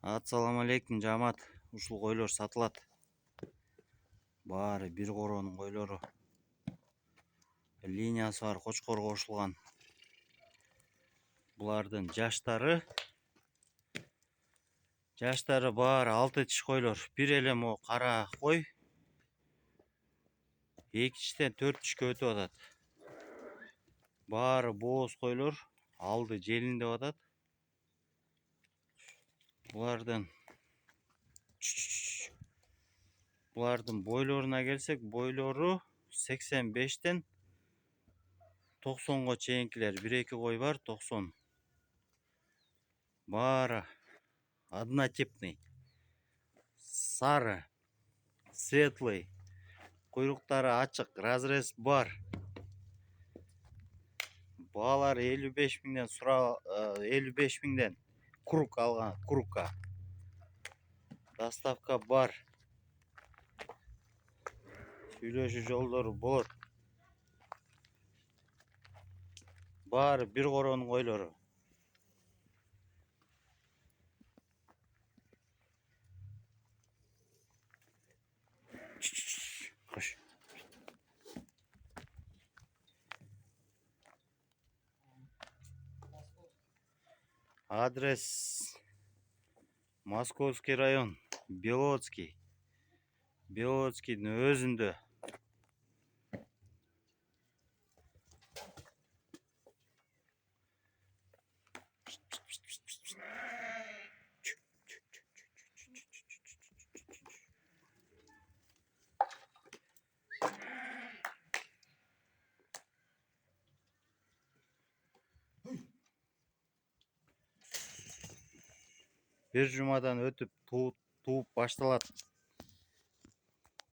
Assalamu алейкум жамаат. Ушул койлор сатылат. Баары бир коронун койлору. Линиясы бар, кочкор кошулган. Булардын жаштары баары 6 тиш койлор. Бир эле могу кара кой 2 тиштен 4 тишке өтүп атат. Баары бооз койлор, алды желин деп атат. Булардын бойлоруна келсек, бойлору 85тен 90го чейинкилер. 1-2 кой бар 90. Баары однотипный. Сары, светлый. Куйруктары ачык, разрез бар. Баалары 55 миңден 55 миңден круг алган, кругка. Доставка бар. Сүйлөшүү жолдору болот. Баары бир коронун койлору. Кош. Адрес Московский район, Белоцкий. Белоцкийдин өзүндө. Бир жумадан өтүп тууп башталат.